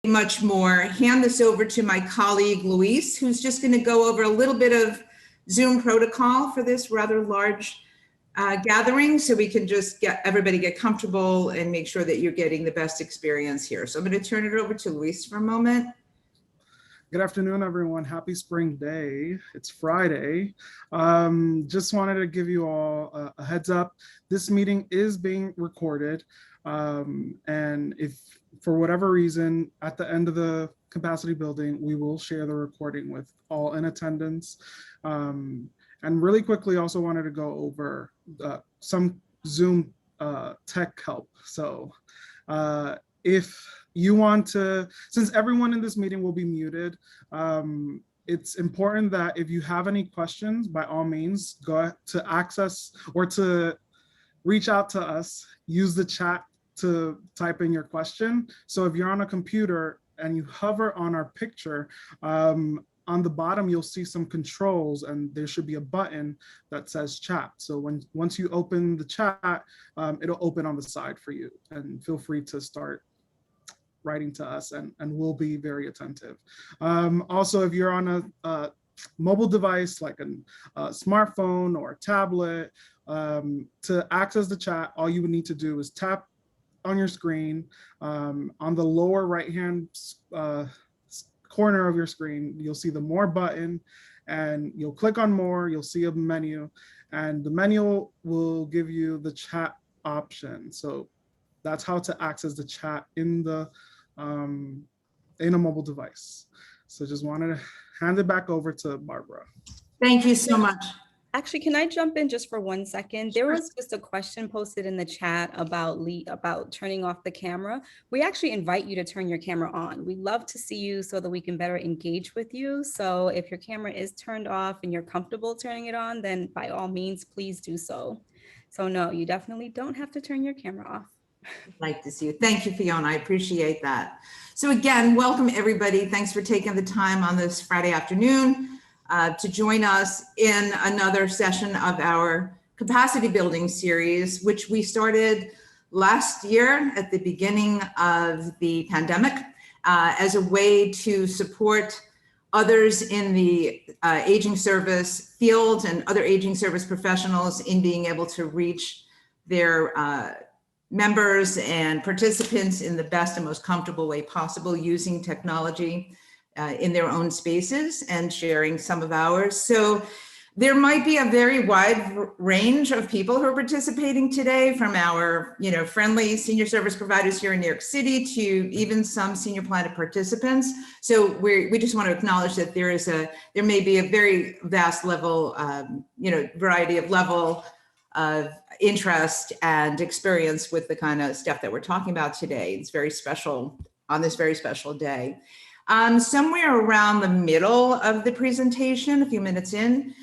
Much more, hand this over to my colleague Luis, who's just going to go over a little bit of Zoom protocol for this rather large gathering, so we can just get everybody get comfortable and make sure that you're getting the best experience here. So I'm going to turn it over to Luis for a moment. Good afternoon, everyone. Happy spring day. It's Friday. Just wanted to give you all a heads up. This meeting is being recorded. And if for whatever reason, at the end of the capacity building, we will share the recording with all in attendance. And really quickly, also wanted to go over some Zoom tech help. So if you want to, since everyone in this meeting will be muted, it's important that if you have any questions, by all means, go to access or to reach out to us, use the chat to type in your question. So if you're on a computer and you hover on our picture, on the bottom, you'll see some controls and there should be a button that says chat. So once you open the chat, it'll open on the side for you, and feel free to start writing to us and we'll be very attentive. Also, if you're on a mobile device like a smartphone or a tablet, to access the chat, all you would need to do is tap on your screen. On the lower right-hand corner of your screen, you'll see the More button, and you'll click on More, you'll see a menu, and the menu will give you the chat option. So that's how to access the chat in a mobile device. So just wanted to hand it back over to Barbara. Thank you so much. Actually, can I jump in just for 1 second? There was just a question posted in the chat about turning off the camera. We actually invite you to turn your camera on. We love to see you so that we can better engage with you. So if your camera is turned off and you're comfortable turning it on, then by all means, please do so. So no, you definitely don't have to turn your camera off. Like to see you. Thank you, Fiona. I appreciate that. So again, welcome everybody. Thanks for taking the time on this Friday afternoon to join us in another session of our capacity building series, which we started last year at the beginning of the pandemic as a way to support others in the aging service field and other aging service professionals in being able to reach their members and participants in the best and most comfortable way possible using technology in their own spaces and sharing some of ours. So there might be a very wide range of people who are participating today, from our friendly senior service providers here in New York City to even some Senior Planet participants. So we just want to acknowledge that there may be a very vast level, variety of level of interest and experience with the kind of stuff that we're talking about today. It's very special on this very special day. Somewhere around the middle of the presentation, a few minutes in,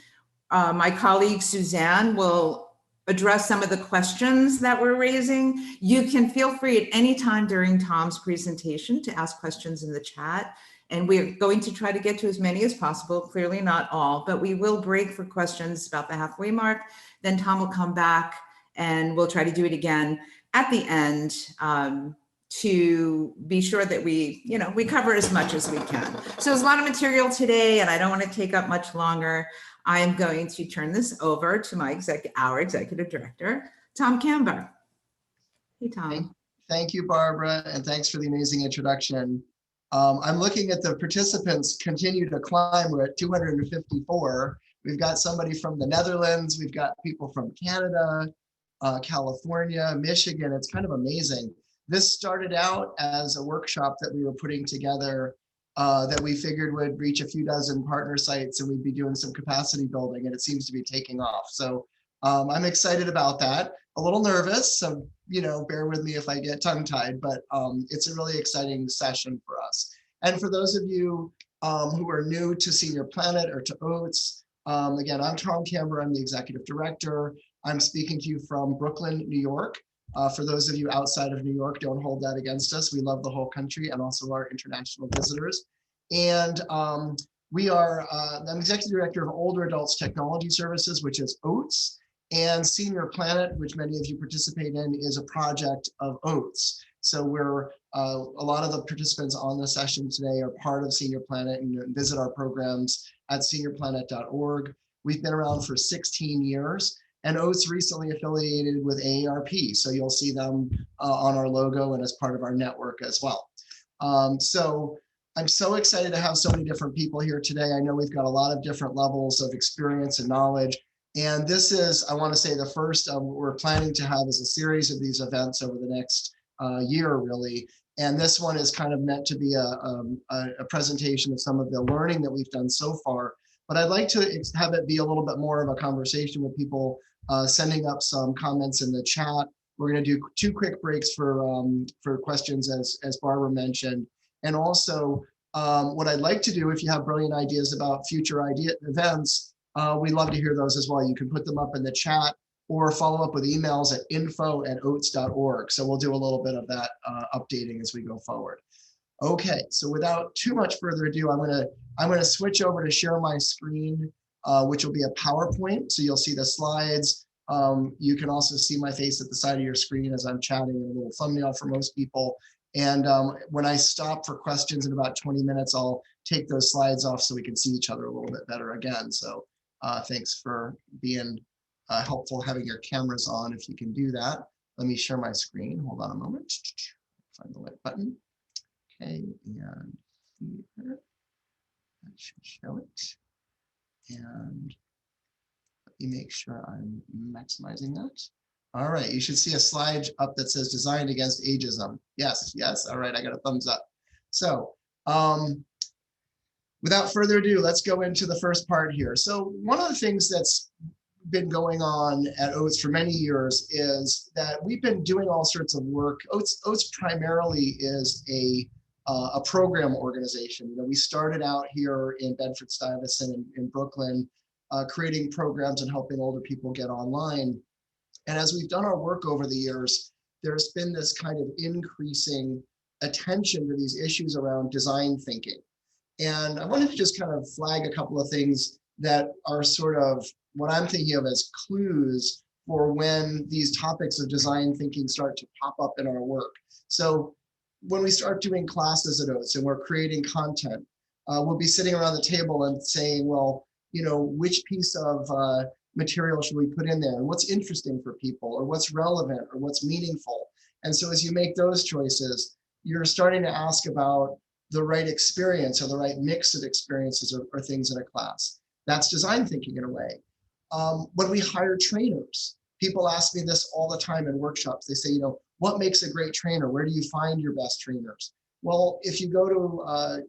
my colleague Suzanne will address some of the questions that we're raising. You can feel free at any time during Tom's presentation to ask questions in the chat, and we're going to try to get to as many as possible, clearly not all, but we will break for questions about the halfway mark. Then Tom will come back and we'll try to do it again at the end to be sure that we cover as much as we can. So there's a lot of material today and I don't want to take up much longer. I am going to turn this over to our executive director, Tom Camber. Hey, Tom. Thank you, Barbara, and thanks for the amazing introduction. I'm looking at the participants continue to climb. We're at 254. We've got somebody from the Netherlands. We've got people from Canada, California, Michigan. It's kind of amazing. This started out as a workshop that we were putting together that we figured would reach a few dozen partner sites and we'd be doing some capacity building, and it seems to be taking off. So I'm excited about that. A little nervous, so bear with me if I get tongue-tied, but it's a really exciting session for us. And for those of you who are new to Senior Planet or to OATS, again, I'm Tom Camber, I'm the executive director. I'm speaking to you from Brooklyn, New York. For those of you outside of New York, don't hold that against us. We love the whole country and also our international visitors. And I'm executive director of Older Adults Technology Services, which is OATS. And Senior Planet, which many of you participate in, is a project of OATS. So we're a lot of the participants on the session today are part of Senior Planet and visit our programs at seniorplanet.org. We've been around for 16 years, and OATS recently affiliated with AARP. So you'll see them on our logo and as part of our network as well. So I'm so excited to have so many different people here today. I know we've got a lot of different levels of experience and knowledge. And this is, I want to say, the first of what we're planning to have as a series of these events over the next year, really. And this one is kind of meant to be a presentation of some of the learning that we've done so far. But I'd like to have it be a little bit more of a conversation with people sending up some comments in the chat. We're going to do 2 quick breaks for questions, as Barbara mentioned. And also, what I'd like to do, if you have brilliant ideas about future events, we'd love to hear those as well. You can put them up in the chat or follow up with emails at info@oats.org. So we'll do a little bit of that updating as we go forward. Okay, so without too much further ado, I'm gonna switch over to share my screen, which will be a PowerPoint. So you'll see the slides. You can also see my face at the side of your screen as I'm chatting, in a little thumbnail for most people. And when I stop for questions in about 20 minutes, I'll take those slides off so we can see each other a little bit better again. So thanks for being helpful having your cameras on if you can do that. Let me share my screen. Hold on a moment. Find the right button. Okay, and here. That should show it. And let me make sure I'm maximizing that. All right, you should see a slide up that says Design Against Ageism. Yes, yes, all right, I got a thumbs up. So without further ado, let's go into the first part here. So one of the things that's been going on at OATS for many years is that we've been doing all sorts of work. OATS primarily is a program organization. You know, we started out here in Bedford-Stuyvesant in Brooklyn, creating programs and helping older people get online. And as we've done our work over the years, there's been this kind of increasing attention to these issues around design thinking. And I wanted to just kind of flag a couple of things that are sort of what I'm thinking of as clues for when these topics of design thinking start to pop up in our work. So when we start doing classes at OATS and we're creating content, we'll be sitting around the table and saying, well, you know, which piece of material should we put in there, and what's interesting for people, or what's relevant, or what's meaningful. And so as you make those choices, you're starting to ask about the right experience or the right mix of experiences or things in a class. That's design thinking in a way. When we hire trainers, people ask me this all the time in workshops. They say, you know, what makes a great trainer? Where do you find your best trainers? Well, if you go to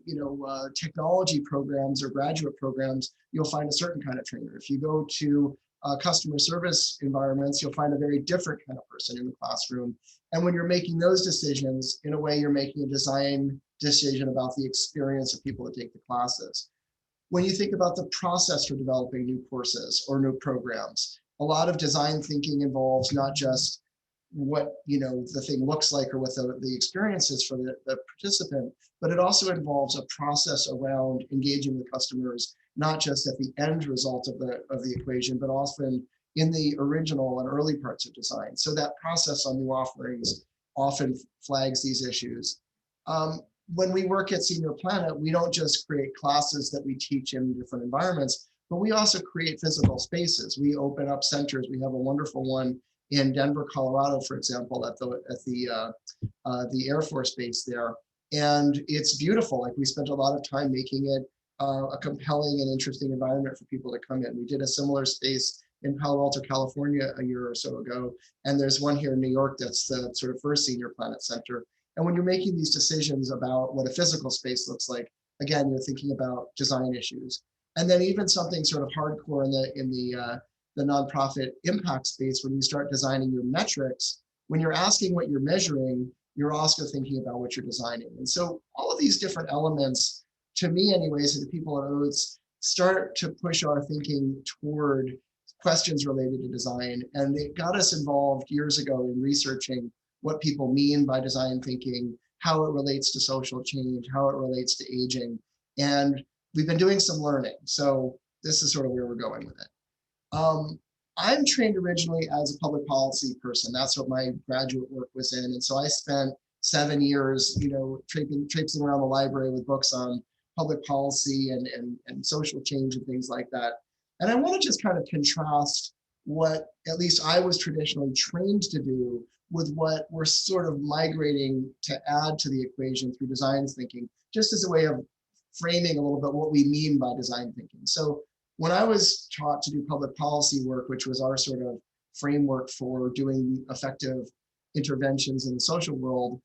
technology programs or graduate programs, you'll find a certain kind of trainer. If you go to customer service environments, you'll find a very different kind of person in the classroom. And when you're making those decisions, in a way, you're making a design decision about the experience of people that take the classes. When you think about the process for developing new courses or new programs, a lot of design thinking involves not just what the thing looks like or what the experience is for the participant, but it also involves a process around engaging the customers, not just at the end result of the equation, but often in the original and early parts of design. So that process on new offerings often flags these issues. When we work at Senior Planet, we don't just create classes that we teach in different environments, but we also create physical spaces. We open up centers. We have a wonderful one in Denver, Colorado, for example, at the Air Force Base there. And it's beautiful. Like, we spent a lot of time making it a compelling and interesting environment for people to come in. We did a similar space in Palo Alto, California a year or so ago. And there's one here in New York that's the sort of first Senior Planet Center. And when you're making these decisions about what a physical space looks like, again, you're thinking about design issues. And then even something sort of hardcore in the nonprofit impact space, when you start designing your metrics, when you're asking what you're measuring, you're also thinking about what you're designing. And so all of these different elements, to me anyways, and to people at OATS, start to push our thinking toward questions related to design. And it got us involved years ago in researching what people mean by design thinking, how it relates to social change, how it relates to aging. And we've been doing some learning. So this is sort of where we're going with it. I'm trained originally as a public policy person. That's what my graduate work was in. And so I spent 7 years, traipsing around the library with books on public policy and social change and things like that. And I want to just kind of contrast what at least I was traditionally trained to do with what we're sort of migrating to add to the equation through design thinking, just as a way of framing a little bit what we mean by design thinking. So when I was taught to do public policy work, which was our sort of framework for doing effective interventions in the social world,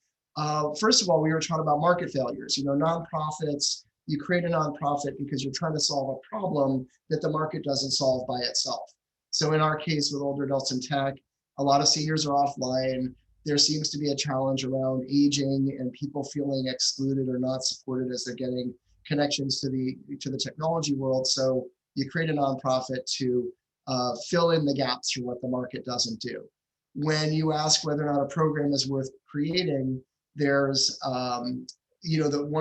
first of all, we were taught about market failures. Nonprofits, you create a nonprofit because you're trying to solve a problem that the market doesn't solve by itself. So in our case with older adults in tech, a lot of seniors are offline. There seems to be a challenge around aging and people feeling excluded or not supported as they're getting connections to the technology world. So you create a nonprofit to fill in the gaps for what the market doesn't do. When you ask whether or not a program is worth creating, there's one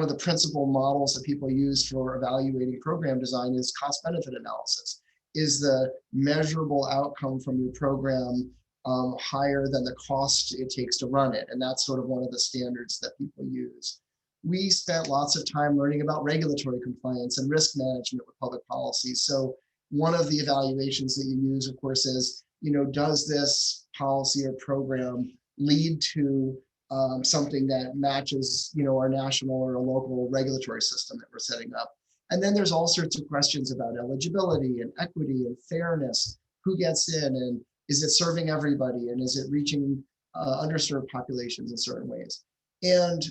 of the principal models that people use for evaluating program design is cost benefit analysis. Is the measurable outcome from your program higher than the cost it takes to run it? And that's sort of one of the standards that people use. We spent lots of time learning about regulatory compliance and risk management with public policy. So one of the evaluations that you use, of course, is, does this policy or program lead to something that matches, our national or a local regulatory system that we're setting up? And then there's all sorts of questions about eligibility and equity and fairness, who gets in, and is it serving everybody, and is it reaching underserved populations in certain ways? And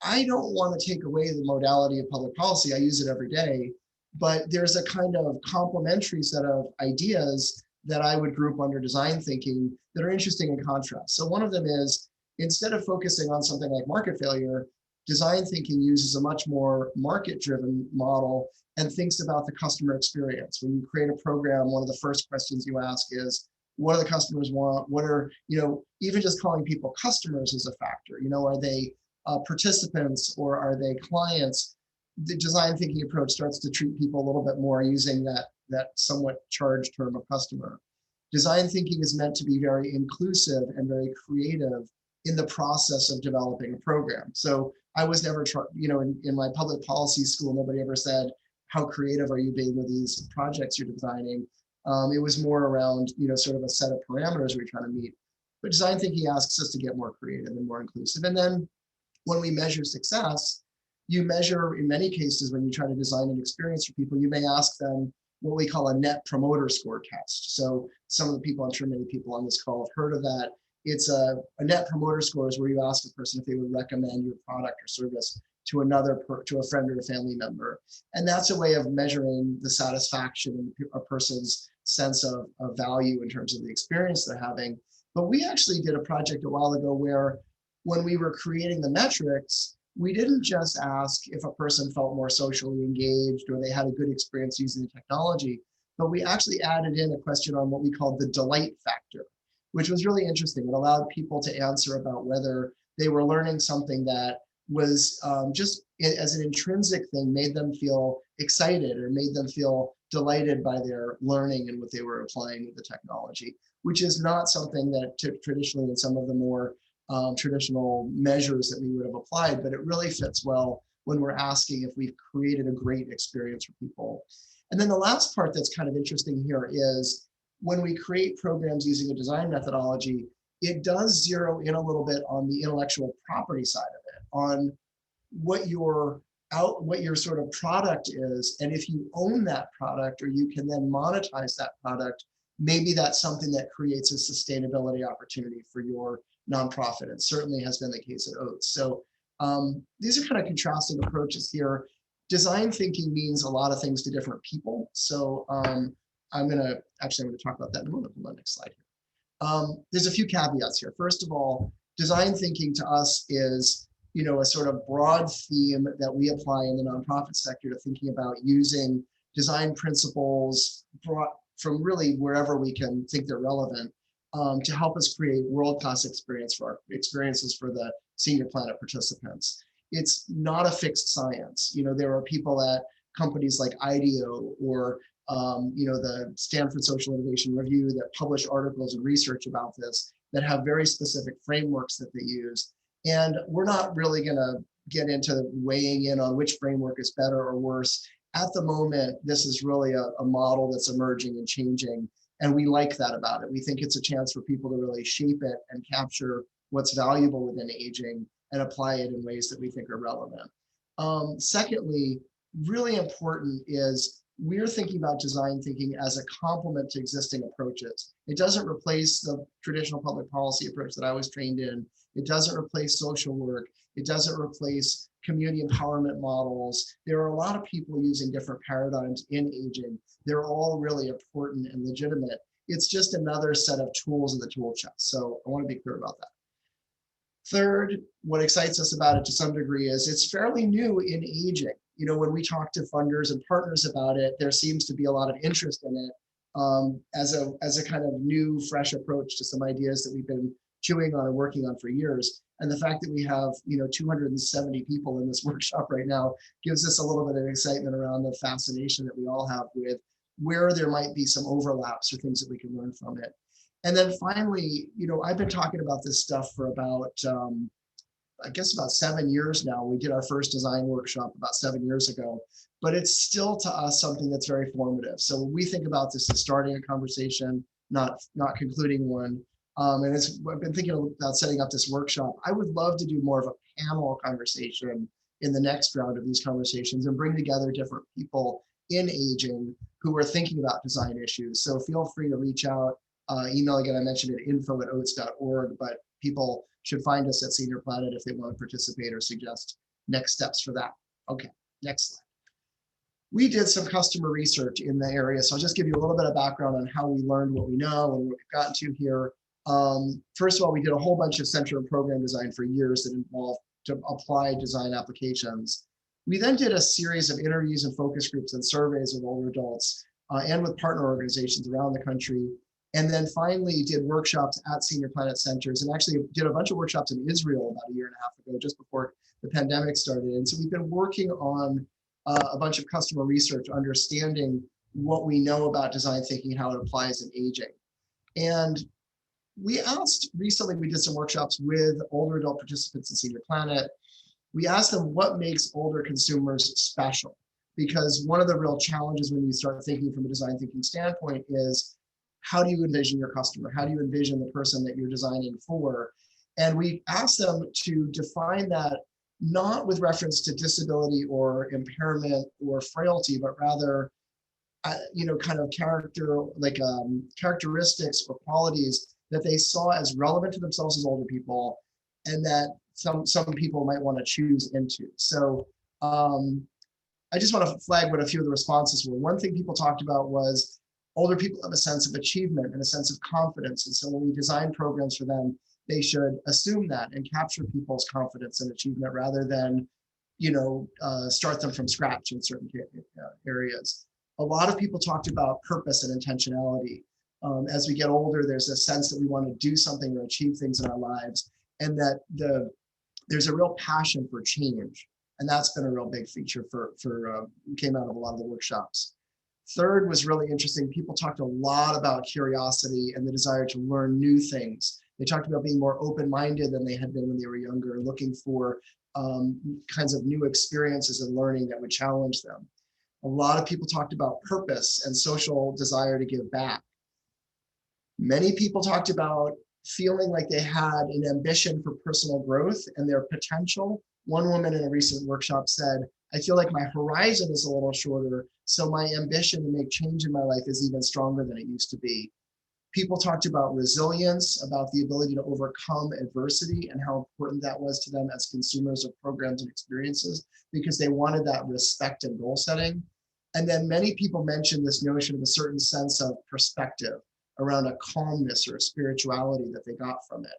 I don't want to take away the modality of public policy. I use it every day, but there's a kind of complementary set of ideas that I would group under design thinking that are interesting in contrast. So one of them is, instead of focusing on something like market failure, design thinking uses a much more market-driven model and thinks about the customer experience. When you create a program, one of the first questions you ask is, what do the customers want? What are, even just calling people customers is a factor. Are they participants or are they clients? The design thinking approach starts to treat people a little bit more using that somewhat charged term of customer. Design thinking is meant to be very inclusive and very creative in the process of developing a program. So I was never, in my public policy school, nobody ever said, how creative are you being with these projects you're designing? It was more around, sort of a set of parameters we're trying to meet. But design thinking asks us to get more creative and more inclusive. And then when we measure success, you measure, in many cases, when you try to design an experience for people, you may ask them what we call a net promoter score test. So some of the people, I'm sure many people on this call have heard of that. It's a net promoter score is where you ask a person if they would recommend your product or service to to a friend or a family member. And that's a way of measuring the satisfaction in a person's sense of value in terms of the experience they're having. But we actually did a project a while ago where when we were creating the metrics, we didn't just ask if a person felt more socially engaged or they had a good experience using the technology, but we actually added in a question on what we called the delight factor, which was really interesting. It allowed people to answer about whether they were learning something that was just as an intrinsic thing, made them feel excited or made them feel delighted by their learning and what they were applying with the technology, which is not something that traditionally in some of the more traditional measures that we would have applied, but it really fits well when we're asking if we've created a great experience for people. And then the last part that's kind of interesting here is when we create programs using a design methodology, it does zero in a little bit on the intellectual property side of it, on what your sort of product is. And if you own that product or you can then monetize that product, maybe that's something that creates a sustainability opportunity for your nonprofit. It certainly has been the case at OATS. So these are kind of contrasting approaches here. Design thinking means a lot of things to different people. So I'm going to talk about that in a moment. On the next slide here. There's a few caveats here. First of all, design thinking to us is, a sort of broad theme that we apply in the nonprofit sector to thinking about using design principles brought from really wherever we can think they're relevant to help us create world-class experiences for the senior planet participants. It's not a fixed science. There are people at companies like IDEO or the Stanford Social Innovation Review that publish articles and research about this that have very specific frameworks that they use. And we're not really going to get into weighing in on which framework is better or worse. At the moment, this is really a model that's emerging and changing. And we like that about it. We think it's a chance for people to really shape it and capture what's valuable within aging and apply it in ways that we think are relevant. Secondly, really important is we're thinking about design thinking as a complement to existing approaches. It doesn't replace the traditional public policy approach that I was trained in. It doesn't replace social work. It doesn't replace community empowerment models. There are a lot of people using different paradigms in aging. They're all really important and legitimate. It's just another set of tools in the tool chest. So I want to be clear about that. Third, what excites us about it to some degree is it's fairly new in aging. When we talk to funders and partners about it, there seems to be a lot of interest in it as a kind of new, fresh approach to some ideas that we've been chewing on and working on for years. And the fact that we have 270 people in this workshop right now gives us a little bit of excitement around the fascination that we all have with where there might be some overlaps or things that we can learn from it. And then finally, I've been talking about this stuff for about, I guess about 7 years now. We did our first design workshop about 7 years ago, but it's still to us something that's very formative. So when we think about this as starting a conversation, not concluding one, and I've been thinking about setting up this workshop. I would love to do more of a panel conversation in the next round of these conversations and bring together different people in aging who are thinking about design issues. So feel free to reach out. Email again, I mentioned it, info@oats.org, but people should find us at Senior Planet if they want to participate or suggest next steps for that. Okay, next slide. We did some customer research in the area, so I'll just give you a little bit of background on how we learned what we know and what we've gotten to here. First of all, we did a whole bunch of center and program design for years that involved to apply design applications. We then did a series of interviews and focus groups and surveys with older adults and with partner organizations around the country. And then finally did workshops at Senior Planet centers and actually did a bunch of workshops in Israel about 1.5 years ago, just before the pandemic started. And so we've been working on a bunch of customer research, understanding what we know about design thinking, how it applies in aging. And we asked, recently we did some workshops with older adult participants in Senior Planet. We asked them what makes older consumers special, because one of the real challenges when you start thinking from a design thinking standpoint is, how do you envision your customer? How do you envision the person that you're designing for? And we asked them to define that not with reference to disability or impairment or frailty, but rather, kind of characteristics or qualities that they saw as relevant to themselves as older people, and that some people might want to choose into. So I just want to flag what a few of the responses were. One thing people talked about was older people have a sense of achievement and a sense of confidence. And so when we design programs for them, they should assume that and capture people's confidence and achievement rather than, start them from scratch in certain areas. A lot of people talked about purpose and intentionality. As we get older, there's a sense that we want to do something or achieve things in our lives, and that there's a real passion for change. And that's been a real big feature came out of a lot of the workshops. Third was really interesting. People talked a lot about curiosity and the desire to learn new things. They talked about being more open-minded than they had been when they were younger, looking for kinds of new experiences and learning that would challenge them. A lot of people talked about purpose and social desire to give back. Many people talked about feeling like they had an ambition for personal growth and their potential. One woman in a recent workshop said, I feel like my horizon is a little shorter, so my ambition to make change in my life is even stronger than it used to be. People talked about resilience, about the ability to overcome adversity and how important that was to them as consumers of programs and experiences, because they wanted that respect and goal setting. And then many people mentioned this notion of a certain sense of perspective around a calmness or a spirituality that they got from it.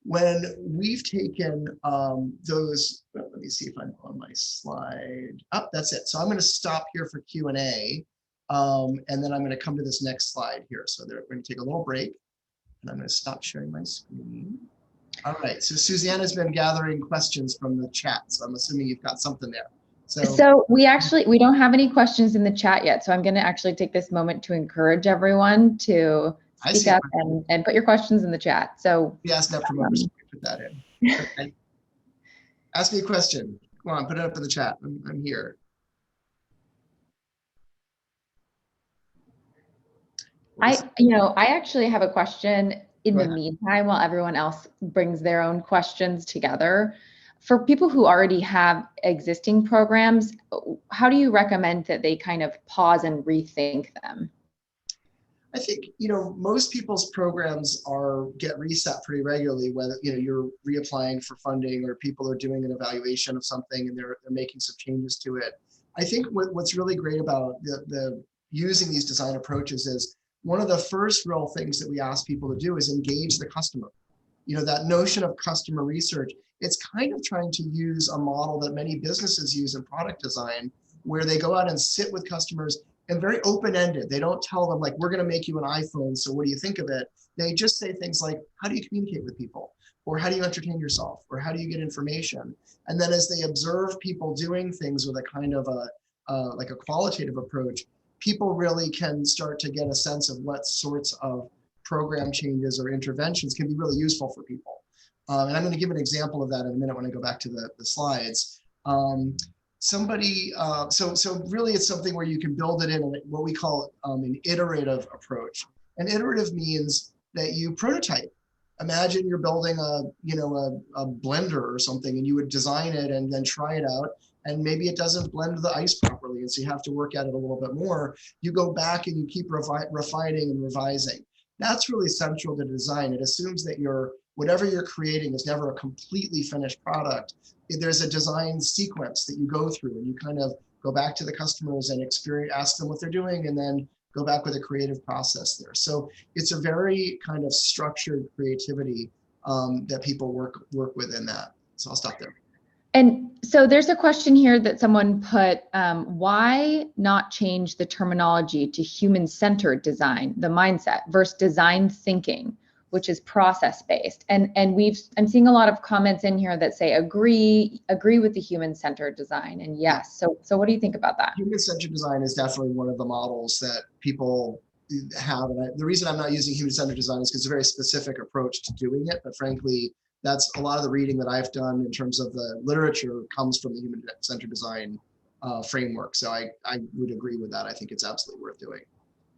When we've taken those, let me see if I'm on my slide. Oh, that's it. So I'm going to stop here for Q&A. And then I'm going to come to this next slide here. So we're going to take a little break, and I'm going to stop sharing my screen. All right. So Suzanne has been gathering questions from the chat. So I'm assuming you've got something there. So we don't have any questions in the chat yet. So I'm going to actually take this moment to encourage everyone to speak up and put your questions in the chat. So we asked that for members, so we put that in. Okay. Ask me a question. Come on, put it up in the chat. I'm here. I actually have a question in the meantime while everyone else brings their own questions together. For people who already have existing programs, how do you recommend that they kind of pause and rethink them? I think, most people's programs get reset pretty regularly, whether, you're reapplying for funding or people are doing an evaluation of something and they're making some changes to it. I think what's really great about the using these design approaches is one of the first real things that we ask people to do is engage the customer. That notion of customer research, it's kind of trying to use a model that many businesses use in product design, where they go out and sit with customers and very open-ended. They don't tell them like, we're going to make you an iPhone, so what do you think of it? They just say things like, how do you communicate with people? Or how do you entertain yourself? Or how do you get information? And then as they observe people doing things with a kind of like a qualitative approach, people really can start to get a sense of what sorts of program changes or interventions can be really useful for people. And I'm going to give an example of that in a minute when I go back to the slides. So really it's something where you can build it in what we call an iterative approach. An iterative means that you prototype. Imagine you're building a blender or something, and you would design it and then try it out. And maybe it doesn't blend the ice properly, and so you have to work at it a little bit more. You go back and you keep refining and revising. That's really central to design. It assumes that whatever you're creating is never a completely finished product. There's a design sequence that you go through, and you kind of go back to the customers and ask them what they're doing, and then go back with a creative process there. So it's a very kind of structured creativity that people work within that. So I'll stop there. And so there's a question here that someone put, why not change the terminology to human-centered design, the mindset, versus design thinking, which is process-based? And I'm seeing a lot of comments in here that say agree with the human-centered design, and yes. So what do you think about that? Human-centered design is definitely one of the models that people have. And the reason I'm not using human-centered design is because it's a very specific approach to doing it, but frankly, that's a lot of the reading that I've done in terms of the literature comes from the human-centered design framework. So I would agree with that. I think it's absolutely worth doing.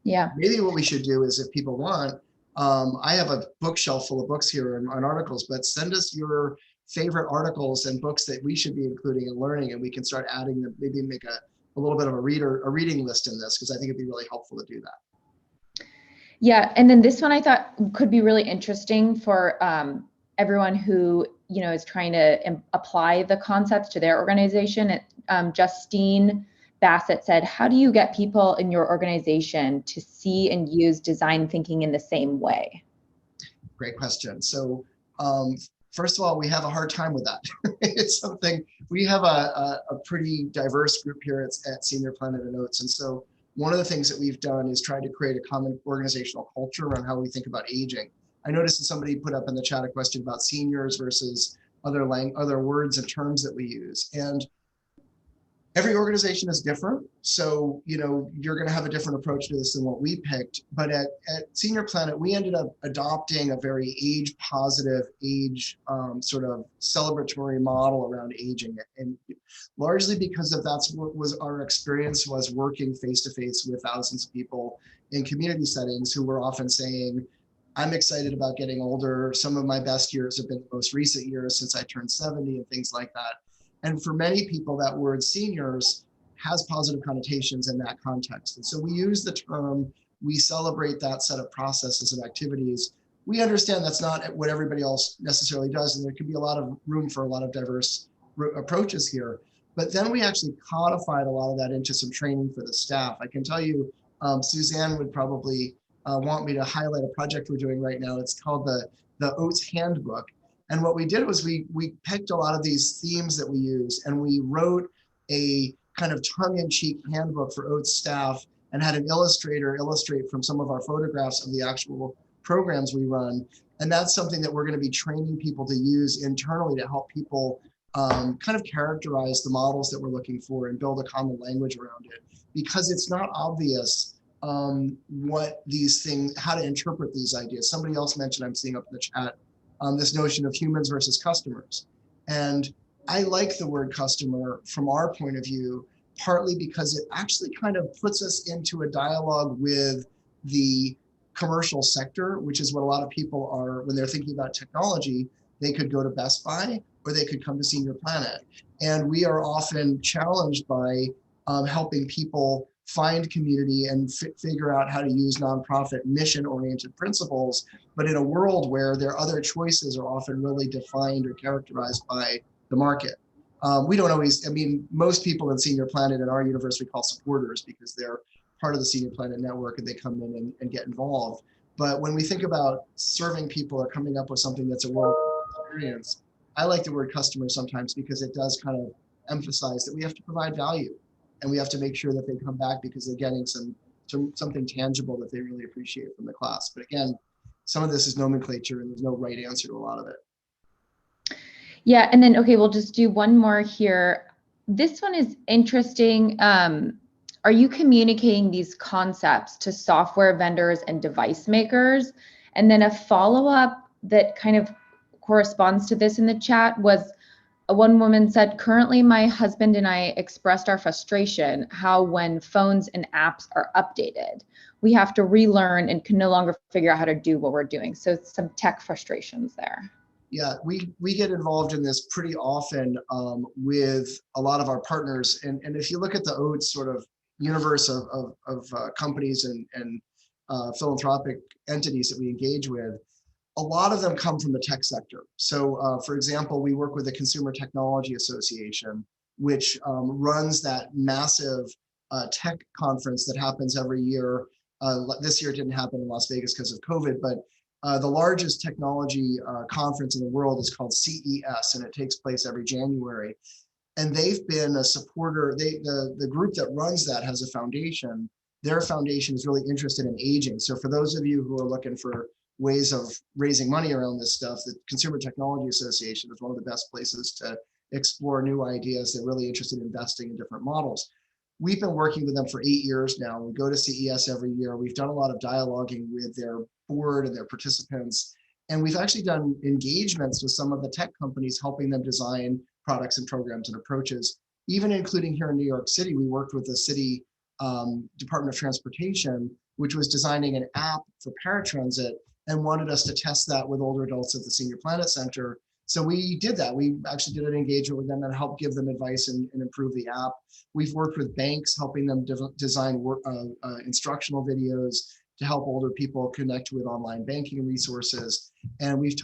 Yeah. Maybe what we should do is, if people want, I have a bookshelf full of books here on articles, but send us your favorite articles and books that we should be including in learning, and we can start adding them, maybe make a little bit of a reading list in this, because I think it'd be really helpful to do that. Yeah, and then this one I thought could be really interesting for everyone who is trying to apply the concepts to their organization. Justine Bassett said, how do you get people in your organization to see and use design thinking in the same way? Great question. So first of all, we have a hard time with that. It's something, we have a pretty diverse group here at Senior Planet and OATS. And so one of the things that we've done is try to create a common organizational culture around how we think about aging. I noticed that somebody put up in the chat a question about seniors versus other words and terms that we use. And every organization is different. So, you're going to have a different approach to this than what we picked. But at Senior Planet, we ended up adopting a very age positive, sort of celebratory model around aging. And largely because of that's what was our experience, was working face to face with thousands of people in community settings who were often saying, I'm excited about getting older. Some of my best years have been the most recent years since I turned 70 and things like that. And for many people, that word seniors has positive connotations in that context. And so we use the term, we celebrate that set of processes and activities. We understand that's not what everybody else necessarily does, and there can be a lot of room for a lot of diverse approaches here. But then we actually codified a lot of that into some training for the staff. I can tell you, Suzanne would probably want me to highlight a project we're doing right now. It's called the OATS Handbook. And what we did was we picked a lot of these themes that we use, and we wrote a kind of tongue-in-cheek handbook for OATS staff and had an illustrator illustrate from some of our photographs of the actual programs we run. And that's something that we're going to be training people to use internally to help people kind of characterize the models that we're looking for and build a common language around it, because it's not obvious what these things, how to interpret these ideas. Somebody else mentioned, I'm seeing up in the chat, this notion of humans versus customers. And I like the word customer from our point of view, partly because it actually kind of puts us into a dialogue with the commercial sector, which is what a lot of people are, when they're thinking about technology, they could go to Best Buy or they could come to Senior Planet. And we are often challenged by helping people find community and figure out how to use nonprofit mission-oriented principles, but in a world where their other choices are often really defined or characterized by the market. We don't always, I mean, most people in Senior Planet in our universe we call supporters because they're part of the Senior Planet network and they come in and get involved. But when we think about serving people or coming up with something that's a world experience, I like the word customer sometimes because it does kind of emphasize that we have to provide value and we have to make sure that they come back because they're getting something tangible that they really appreciate from the class. But again, some of this is nomenclature and there's no right answer to a lot of it. Yeah, and then, okay, we'll just do one more here. This one is interesting. Are you communicating these concepts to software vendors and device makers? And then a follow-up that kind of corresponds to this in the chat was, one woman said, currently my husband and I expressed our frustration how when phones and apps are updated, we have to relearn and can no longer figure out how to do what we're doing. So some tech frustrations there. Yeah, we get involved in this pretty often with a lot of our partners. And if you look at the OATS sort of universe of companies and philanthropic entities that we engage with, a lot of them come from the tech sector. So for example, we work with the Consumer Technology Association, which runs that massive tech conference that happens every year. This year it didn't happen in Las Vegas because of COVID, but the largest technology conference in the world is called CES, and it takes place every January. And they've been a supporter, the group that runs that has a foundation. Their foundation is really interested in aging. So for those of you who are looking for ways of raising money around this stuff, the Consumer Technology Association is one of the best places to explore new ideas. They're really interested in investing in different models. We've been working with them for 8 years now. We go to CES every year. We've done a lot of dialoguing with their board and their participants. And we've actually done engagements with some of the tech companies, helping them design products and programs and approaches, even including here in New York City. We worked with the city Department of Transportation, which was designing an app for paratransit and wanted us to test that with older adults at the Senior Planet Center. So we did that. We actually did an engagement with them and helped give them advice and improve the app. We've worked with banks, helping them design instructional videos to help older people connect with online banking resources. And we've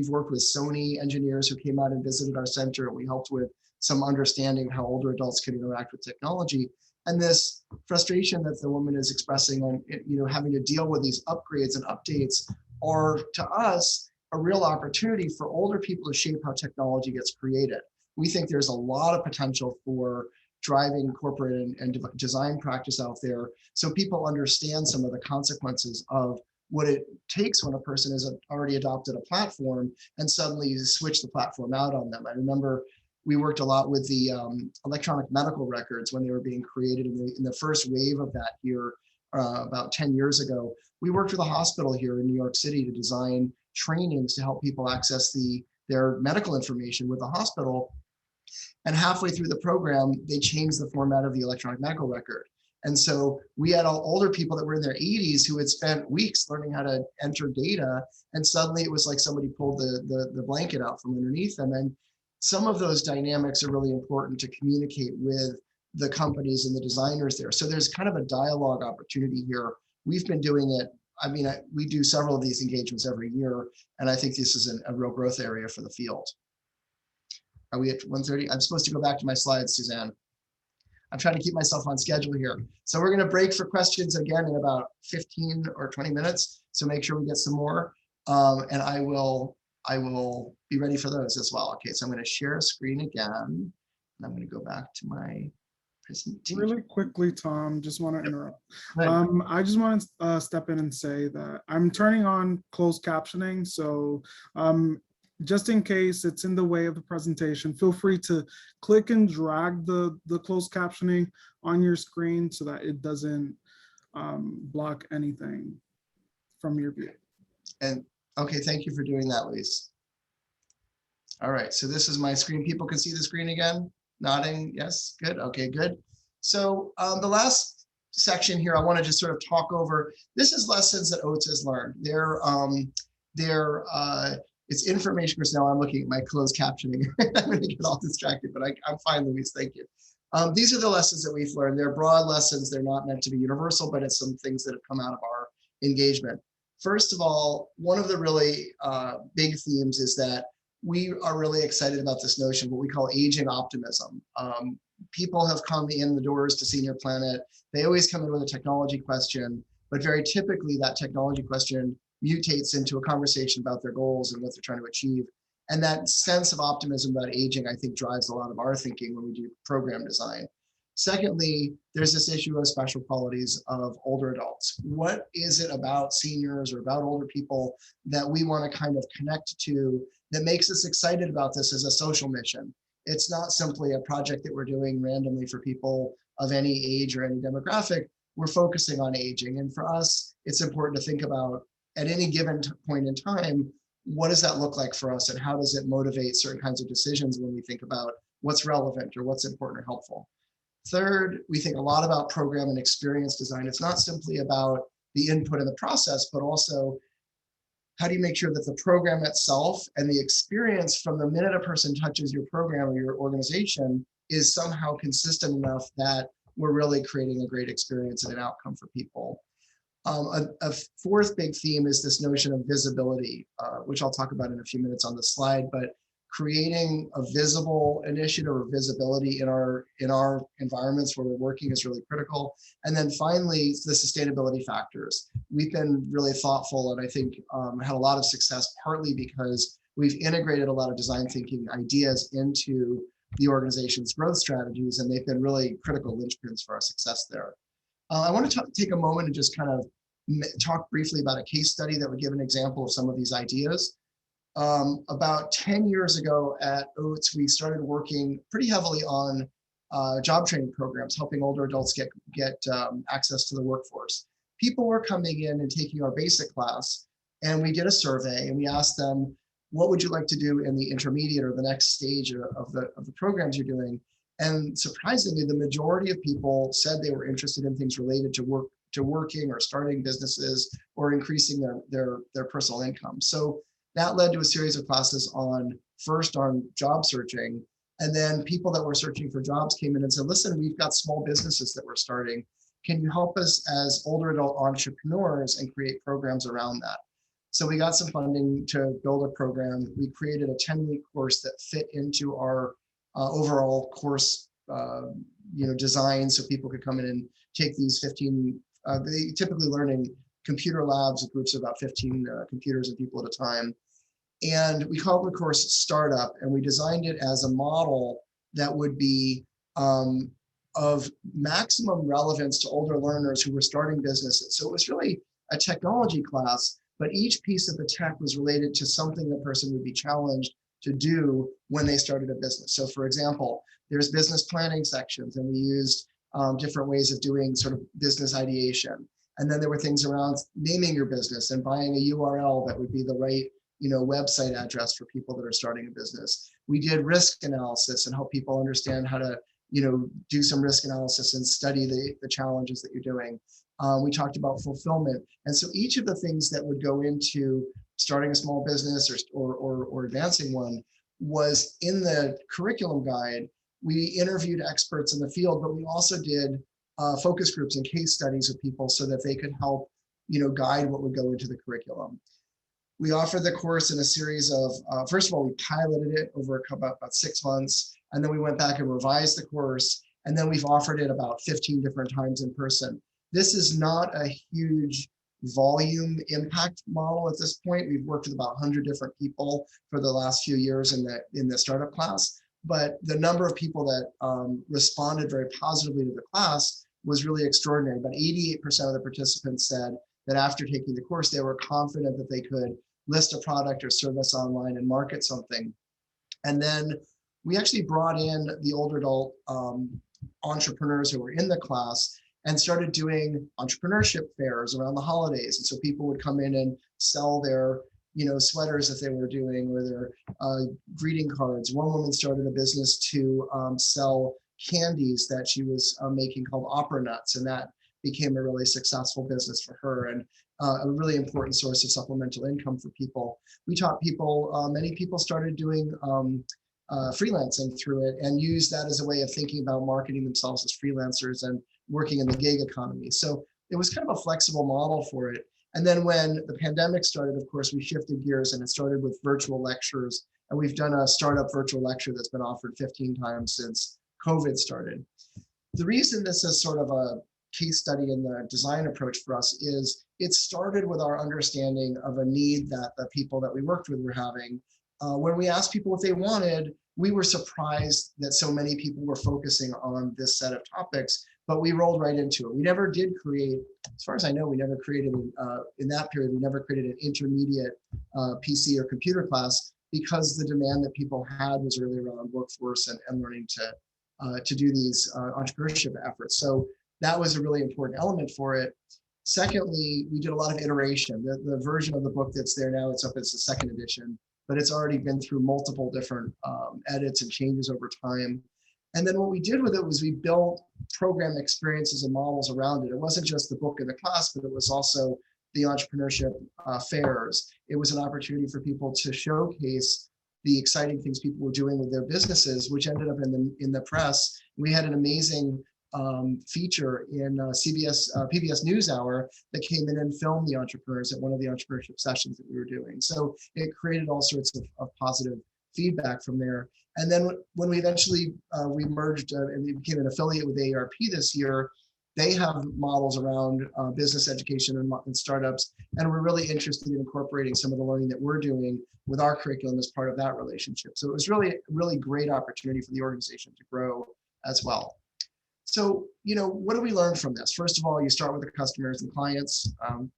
worked with Sony engineers who came out and visited our center, and we helped with some understanding of how older adults can interact with technology. And this frustration that the woman is expressing on, having to deal with these upgrades and updates are, to us, a real opportunity for older people to shape how technology gets created. We think there's a lot of potential for driving corporate and design practice out there, so people understand some of the consequences of what it takes when a person has already adopted a platform and suddenly you switch the platform out on them. I remember we worked a lot with the electronic medical records when they were being created in the first wave of that here about 10 years ago. We worked with a hospital here in New York City to design trainings to help people access their medical information with the hospital. And halfway through the program, they changed the format of the electronic medical record. And so we had all older people that were in their 80s who had spent weeks learning how to enter data. And suddenly it was like somebody pulled the blanket out from underneath them. And some of those dynamics are really important to communicate with the companies and the designers there. So there's kind of a dialogue opportunity here. We've been doing it. I mean, we do several of these engagements every year, and I think this is a real growth area for the field. Are we at 1:30? I'm supposed to go back to my slides, Suzanne. I'm trying to keep myself on schedule here. So we're going to break for questions again in about 15 or 20 minutes. So make sure we get some more, and I will be ready for those as well. Okay, so I'm going to share a screen again, and I'm going to go back to my presentation. Really quickly, Tom, just want to interrupt. I just want to step in and say that I'm turning on closed captioning. So just in case it's in the way of the presentation, feel free to click and drag the closed captioning on your screen so that it doesn't block anything from your view. And okay, thank you for doing that, Luis. All right, so this is my screen. People can see the screen again? Nodding, yes, good, okay, good. So the last section here, I want to just sort of talk over, this is lessons that OATS has learned. It's information, because now I'm looking at my closed captioning. I'm going to get all distracted, but I'm fine, Luis, thank you. These are the lessons that we've learned. They're broad lessons. They're not meant to be universal, but it's some things that have come out of our engagement. First of all, one of the really big themes is that we are really excited about this notion, what we call aging optimism. People have come in the doors to Senior Planet. They always come in with a technology question, but very typically that technology question mutates into a conversation about their goals and what they're trying to achieve. And that sense of optimism about aging, I think, drives a lot of our thinking when we do program design. Secondly, there's this issue of special qualities of older adults. What is it about seniors or about older people that we want to kind of connect to that makes us excited about this as a social mission? It's not simply a project that we're doing randomly for people of any age or any demographic. We're focusing on aging. And for us, it's important to think about at any given point in time, what does that look like for us and how does it motivate certain kinds of decisions when we think about what's relevant or what's important or helpful? Third, we think a lot about program and experience design. It's not simply about the input in the process, but also how do you make sure that the program itself and the experience from the minute a person touches your program or your organization is somehow consistent enough that we're really creating a great experience and an outcome for people. A fourth big theme is this notion of visibility, which I'll talk about in a few minutes on the slide, but creating a visible initiative or visibility in our environments where we're working is really critical. And then finally, the sustainability factors. We've been really thoughtful and I think had a lot of success, partly because we've integrated a lot of design thinking ideas into the organization's growth strategies, and they've been really critical linchpins for our success there. I want to take a moment and just kind of talk briefly about a case study that would give an example of some of these ideas. About 10 years ago at OATS, we started working pretty heavily on job training programs, helping older adults get access to the workforce. People were coming in and taking our basic class, and we did a survey and we asked them, what would you like to do in the intermediate or the next stage of the programs you're doing? And surprisingly, the majority of people said they were interested in things related to working or starting businesses or increasing their personal income. So that led to a series of classes first on job searching, and then people that were searching for jobs came in and said, listen, we've got small businesses that we're starting. Can you help us as older adult entrepreneurs and create programs around that? So we got some funding to build a program. We created a 10-week course that fit into our overall course design, so people could come in and take these 15, they typically learn in computer labs, groups of about 15 computers and people at a time. And we called the course Startup, and we designed it as a model that would be of maximum relevance to older learners who were starting businesses. So it was really a technology class, but each piece of the tech was related to something the person would be challenged to do when they started a business. So for example, there's business planning sections, and we used different ways of doing sort of business ideation. And then there were things around naming your business and buying a URL that would be the right website address for people that are starting a business. We did risk analysis and help people understand how to do some risk analysis and study the challenges that you're doing. We talked about fulfillment. And so each of the things that would go into starting a small business or advancing one was in the curriculum guide. We interviewed experts in the field, but we also did focus groups and case studies with people so that they could help guide what would go into the curriculum. We offered the course in a series of, first of all, we piloted it over about 6 months, and then we went back and revised the course, and then we've offered it about 15 different times in person. This is not a huge volume impact model at this point. We've worked with about 100 different people for the last few years in the startup class, but the number of people that responded very positively to the class was really extraordinary. About 88% of the participants said that after taking the course, they were confident that they could list a product or service online and market something. And then we actually brought in the older adult entrepreneurs who were in the class and started doing entrepreneurship fairs around the holidays. And so people would come in and sell their sweaters that they were doing, or their greeting cards. One woman started a business to sell candies that she was making called opera nuts, and that became a really successful business for her, and a really important source of supplemental income for people. We taught people, many people started doing freelancing through it, and used that as a way of thinking about marketing themselves as freelancers and working in the gig economy. So it was kind of a flexible model for it. And then when the pandemic started, of course, we shifted gears, and it started with virtual lectures. And we've done a startup virtual lecture that's been offered 15 times since COVID started. The reason this is sort of a case study in the design approach for us is it started with our understanding of a need that the people that we worked with were having. When we asked people what they wanted, we were surprised that so many people were focusing on this set of topics, but we rolled right into it. We never did create, as far as I know, we never created, in that period, we never created an intermediate PC or computer class, because the demand that people had was really around workforce and learning to do these entrepreneurship efforts. So that was a really important element for it. Secondly, we did a lot of iteration. The version of the book that's there now, it's the second edition, but it's already been through multiple different edits and changes over time. And then what we did with it was we built program experiences and models around it. It wasn't just the book and the class, but it was also the entrepreneurship fairs. It was an opportunity for people to showcase the exciting things people were doing with their businesses, which ended up in the press. We had an amazing feature in PBS NewsHour that came in and filmed the entrepreneurs at one of the entrepreneurship sessions that we were doing. So it created all sorts of positive feedback from there. And then when we eventually we merged and we became an affiliate with AARP this year, they have models around business education and startups, and we're really interested in incorporating some of the learning that we're doing with our curriculum as part of that relationship. So it was really, really great opportunity for the organization to grow as well. So, what do we learn from this? First of all, you start with the customers and clients. I'm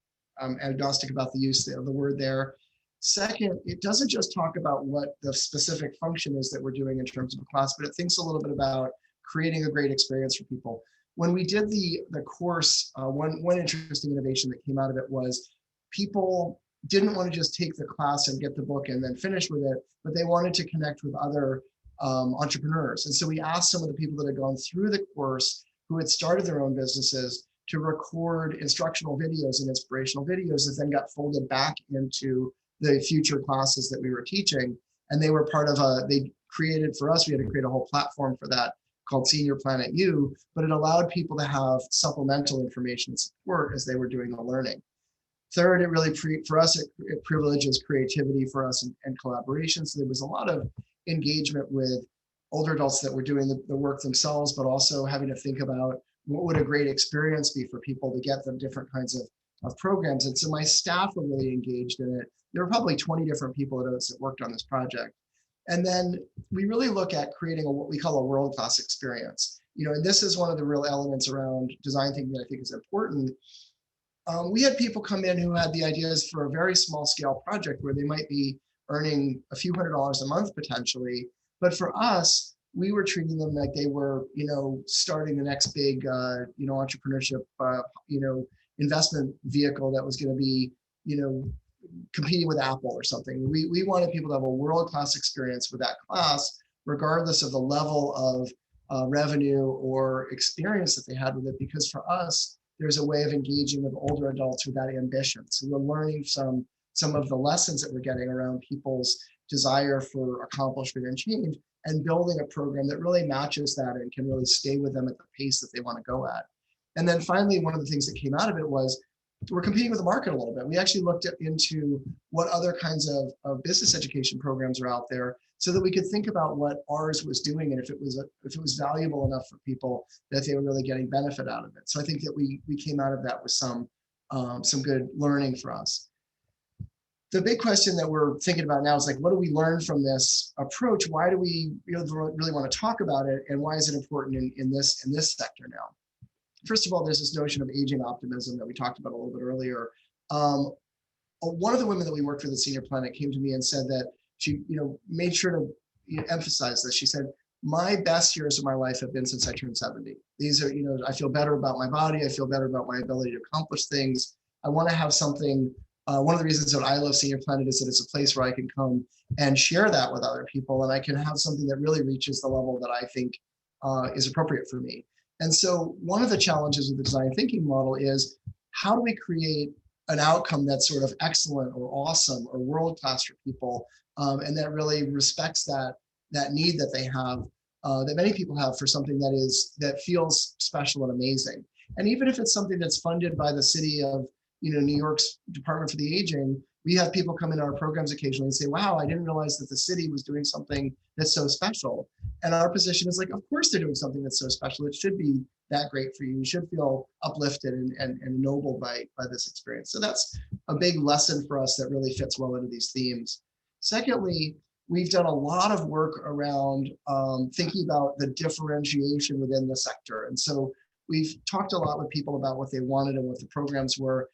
agnostic about the use of the word there. Second, it doesn't just talk about what the specific function is that we're doing in terms of a class, but it thinks a little bit about creating a great experience for people. When we did the course, one interesting innovation that came out of it was people didn't want to just take the class and get the book and then finish with it, but they wanted to connect with other entrepreneurs. And so we asked some of the people that had gone through the course who had started their own businesses to record instructional videos and inspirational videos that then got folded back into the future classes that we were teaching. And they were part of they created for us, we had to create a whole platform for that called Senior Plan at U, but it allowed people to have supplemental information and support as they were doing the learning. Third, it really, for us, it privileges creativity for us and collaboration. So there was a lot of engagement with older adults that were doing the work themselves, but also having to think about what would a great experience be for people to get them different kinds of programs. And so my staff were really engaged in it. There were probably 20 different people at OATS that worked on this project. And then we really look at creating what we call a world-class experience. And this is one of the real elements around design thinking that I think is important. We had people come in who had the ideas for a very small scale project where they might be earning a few $100s a month potentially. But for us, we were treating them like they were, starting the next big, entrepreneurship, investment vehicle that was going to be, competing with Apple or something. We wanted people to have a world-class experience with that class, regardless of the level of revenue or experience that they had with it, because for us, there's a way of engaging with older adults with that ambition. So we're learning some of the lessons that we're getting around people's desire for accomplishment and change, and building a program that really matches that and can really stay with them at the pace that they want to go at. And then finally, one of the things that came out of it was we're competing with the market a little bit. We actually looked into what other kinds of business education programs are out there so that we could think about what ours was doing and if it was valuable enough for people that they were really getting benefit out of it. So I think that we came out of that with some good learning for us. The big question that we're thinking about now is like, what do we learn from this approach? Why do we really want to talk about it, and why is it important in this sector now? First of all, there's this notion of aging optimism that we talked about a little bit earlier. one of the women that we worked with at Senior Planet came to me and said that she, made sure to emphasize this. She said, my best years of my life have been since I turned 70. These are, I feel better about my body. I feel better about my ability to accomplish things. I want to have something. One of the reasons that I love Senior Planet is that it's a place where I can come and share that with other people, and I can have something that really reaches the level that I think is appropriate for me. And so one of the challenges with the design thinking model is, how do we create an outcome that's sort of excellent or awesome or world-class for people, and that really respects that need that they have, that many people have for something that feels special and amazing. And even if it's something that's funded by the city of New York's Department for the Aging, we have people come into our programs occasionally and say, wow, I didn't realize that the city was doing something that's so special. And our position is like, of course they're doing something that's so special. It should be that great for you. You should feel uplifted and ennobled by this experience. So that's a big lesson for us that really fits well into these themes. Secondly, we've done a lot of work around thinking about the differentiation within the sector. And so we've talked a lot with people about what they wanted and what the programs were.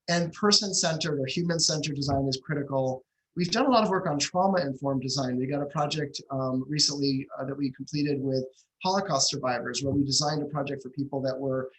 And person-centered or human-centered design is critical. We've done a lot of work on trauma-informed design. We got a project recently that we completed with Holocaust survivors, where we designed a project for people that were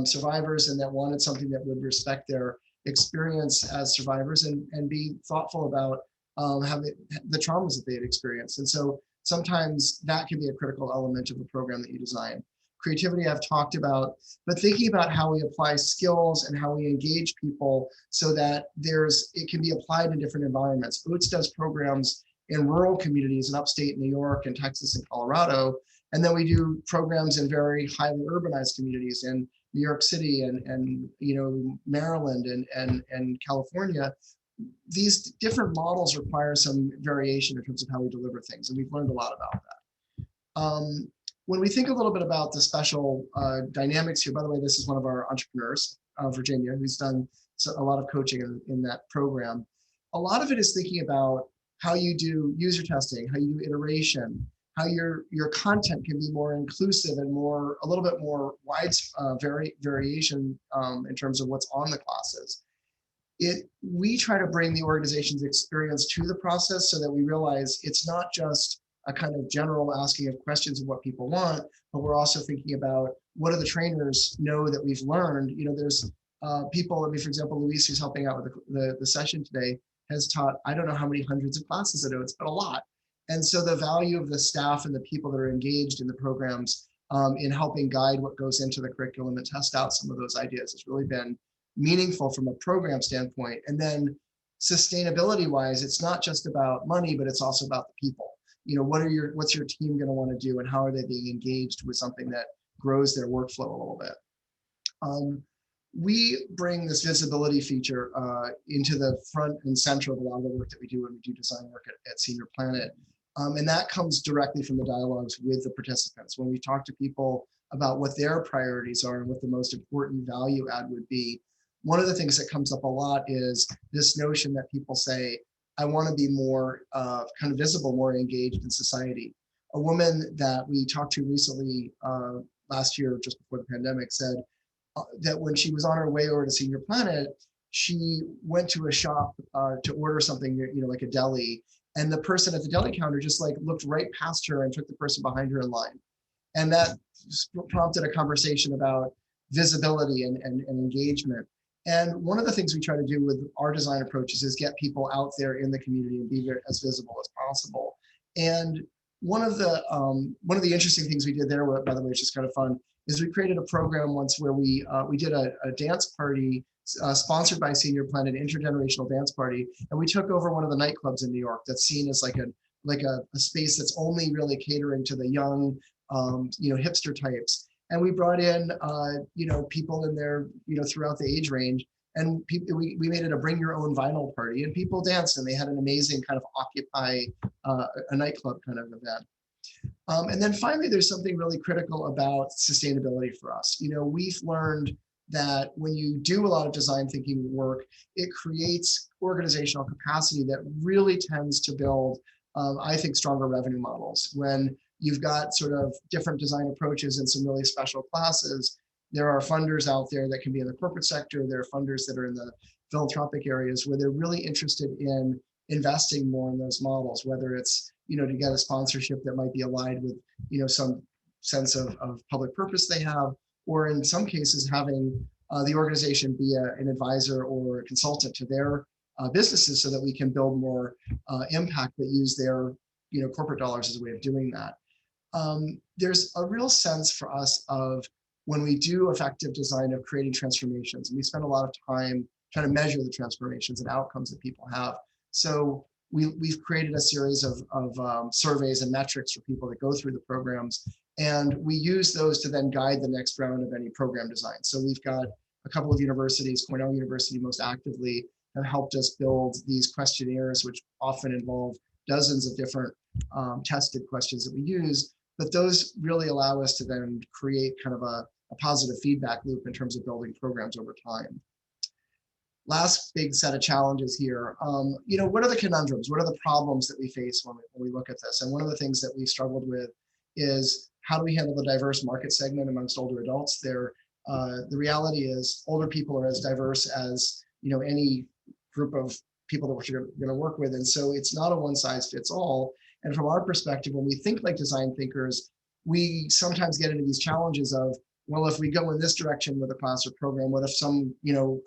survivors and that wanted something that would respect their experience as survivors and be thoughtful about the traumas that they had experienced. And so sometimes that can be a critical element of the program that you design. Creativity I've talked about, but thinking about how we apply skills and how we engage people so that it can be applied in different environments. OATS does programs in rural communities in upstate New York and Texas and Colorado, and then we do programs in very highly urbanized communities in New York City and Maryland and California. These different models require some variation in terms of how we deliver things, and we've learned a lot about that. When we think a little bit about the special dynamics here, by the way, this is one of our entrepreneurs, Virginia, who's done a lot of coaching in that program. A lot of it is thinking about how you do user testing, how you do iteration, how your content can be more inclusive and a little bit more wide variation in terms of what's on the classes. We try to bring the organization's experience to the process so that we realize it's not just a kind of general asking of questions of what people want, but we're also thinking about what do the trainers know that we've learned. There's people, for example, Luis, who's helping out with the session today, has taught, I don't know how many hundreds of classes at OATS, but a lot. And so the value of the staff and the people that are engaged in the programs in helping guide what goes into the curriculum and test out some of those ideas has really been meaningful from a program standpoint. And then sustainability wise, it's not just about money, but it's also about the people. What's your team going to want to do, and how are they being engaged with something that grows their workflow a little bit? We bring this visibility feature into the front and center of a lot of the work that we do when we do design work at Senior Planet. And that comes directly from the dialogues with the participants. When we talk to people about what their priorities are and what the most important value add would be, one of the things that comes up a lot is this notion that people say, I want to be more kind of visible, more engaged in society. A woman that we talked to recently last year, just before the pandemic, said that when she was on her way over to Senior Planet, she went to a shop to order something, like a deli, and the person at the deli counter just looked right past her and took the person behind her in line. And that prompted a conversation about visibility and engagement. And one of the things we try to do with our design approaches is get people out there in the community and be as visible as possible. And one of the interesting things we did there, by the way, which is kind of fun, is we created a program once where we did a dance party sponsored by Senior Planet, Intergenerational Dance Party, and we took over one of the nightclubs in New York that's seen as a space that's only really catering to the young, hipster types. And we brought in, people in there, throughout the age range, and we made it a bring your own vinyl party, and people danced, and they had an amazing kind of occupy a nightclub kind of event. And then finally, there's something really critical about sustainability for us. We've learned that when you do a lot of design thinking work, it creates organizational capacity that really tends to build, I think, stronger revenue models. When you've got sort of different design approaches and some really special classes, there are funders out there that can be in the corporate sector. There are funders that are in the philanthropic areas where they're really interested in investing more in those models, whether it's, to get a sponsorship that might be aligned with, some sense of public purpose they have, or in some cases having the organization be an advisor or a consultant to their businesses so that we can build more impact, but use their corporate dollars as a way of doing that. There's a real sense for us of when we do effective design of creating transformations, and we spend a lot of time trying to measure the transformations and outcomes that people have. So we've created a series of surveys and metrics for people that go through the programs, and we use those to then guide the next round of any program design. So we've got a couple of universities, Cornell University most actively, have helped us build these questionnaires, which often involve dozens of different tested questions that we use. But those really allow us to then create kind of a positive feedback loop in terms of building programs over time. Last big set of challenges here. What are the conundrums? What are the problems that we face when we look at this? And one of the things that we struggled with is how do we handle the diverse market segment amongst older adults? The reality is older people are as diverse as any group of people that we're going to work with. And so it's not a one size fits all. And from our perspective, when we think like design thinkers, we sometimes get into these challenges of, well, if we go in this direction with a class or program, what if some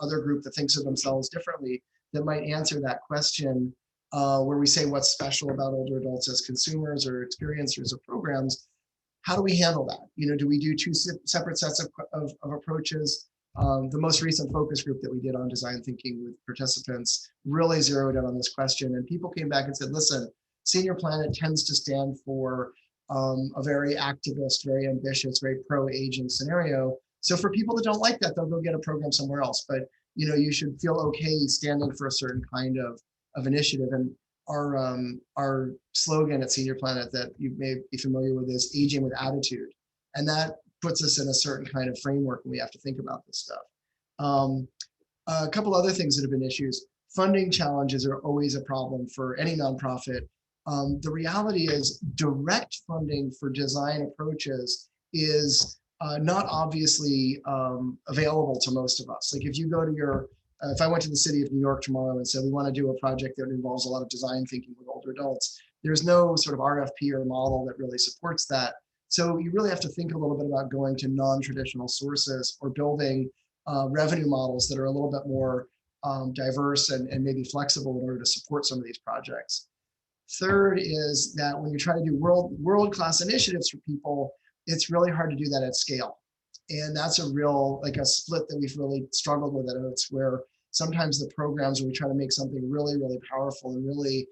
other group that thinks of themselves differently that might answer that question where we say what's special about older adults as consumers or experiencers of programs? How do we handle that? Do we do two separate sets of approaches? The most recent focus group that we did on design thinking with participants really zeroed in on this question, and people came back and said, listen, Senior Planet tends to stand for a very activist, very ambitious, very pro-aging scenario. So for people that don't like that, they'll go get a program somewhere else. But you should feel okay standing for a certain kind of initiative. And our slogan at Senior Planet that you may be familiar with is aging with attitude. And that puts us in a certain kind of framework when we have to think about this stuff. A couple other things that have been issues. Funding challenges are always a problem for any nonprofit. The reality is direct funding for design approaches is not obviously available to most of us. Like if you go to if I went to the city of New York tomorrow and said, we want to do a project that involves a lot of design thinking with older adults, there's no sort of RFP or model that really supports that. So you really have to think a little bit about going to non-traditional sources or building revenue models that are a little bit more diverse and maybe flexible in order to support some of these projects. Third is that when you try to do world-class initiatives for people, it's really hard to do that at scale. And that's a real, like a split that we've really struggled with at OATS, where sometimes the programs where we try to make something really, really powerful and really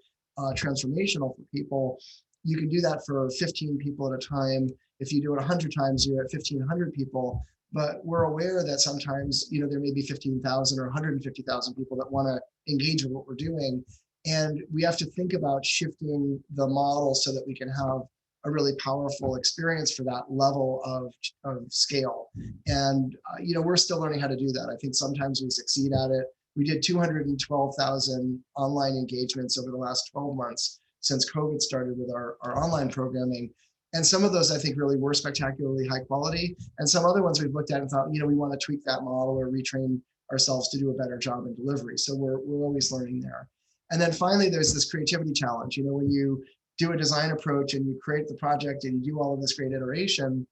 transformational for people, you can do that for 15 people at a time. If you do it 100 times, you're at 1,500 people. But we're aware that sometimes, there may be 15,000 or 150,000 people that want to engage with what we're doing. And we have to think about shifting the model so that we can have a really powerful experience for that level of scale. And, we're still learning how to do that. I think sometimes we succeed at it. We did 212,000 online engagements over the last 12 months since COVID started with our online programming. And some of those I think really were spectacularly high quality. And some other ones we've looked at and thought, we want to tweak that model or retrain ourselves to do a better job in delivery. So we're always learning there. And then finally, there's this creativity challenge. When you do a design approach and you create the project and you do all of this great iteration,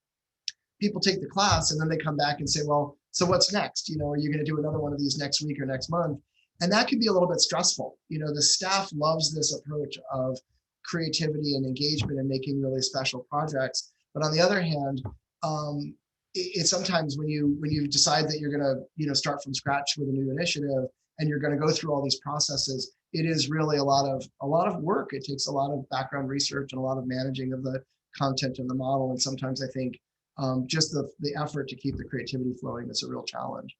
people take the class and then they come back and say, well, so what's next? Are you going to do another one of these next week or next month? And that can be a little bit stressful. The staff loves this approach of creativity and engagement and making really special projects. But on the other hand, it's sometimes when you decide that you're going to start from scratch with a new initiative and you're going to go through all these processes, it is really a lot of work. It takes a lot of background research and a lot of managing of the content and the model. And sometimes I think just the effort to keep the creativity flowing is a real challenge.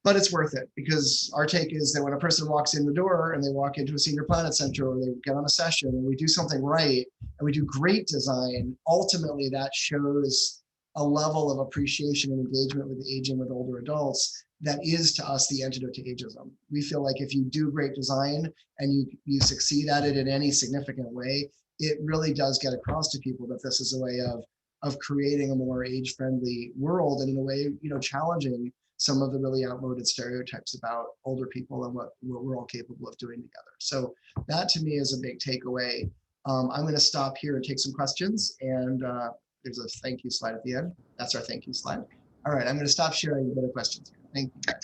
But it's worth it, because our take is that when a person walks in the door and they walk into a Senior Planet Center or they get on a session and we do something right and we do great design, ultimately that shows a level of appreciation and engagement with aging with older adults that is to us the antidote to ageism. We feel like if you do great design and you succeed at it in any significant way, it really does get across to people that this is a way of creating a more age-friendly world, and in a way, challenging some of the really outmoded stereotypes about older people and what we're all capable of doing together. So that to me is a big takeaway. I'm going to stop here and take some questions, and there's a thank you slide at the end. That's our thank you slide. All right, I'm going to stop sharing the questions. Thank you, guys.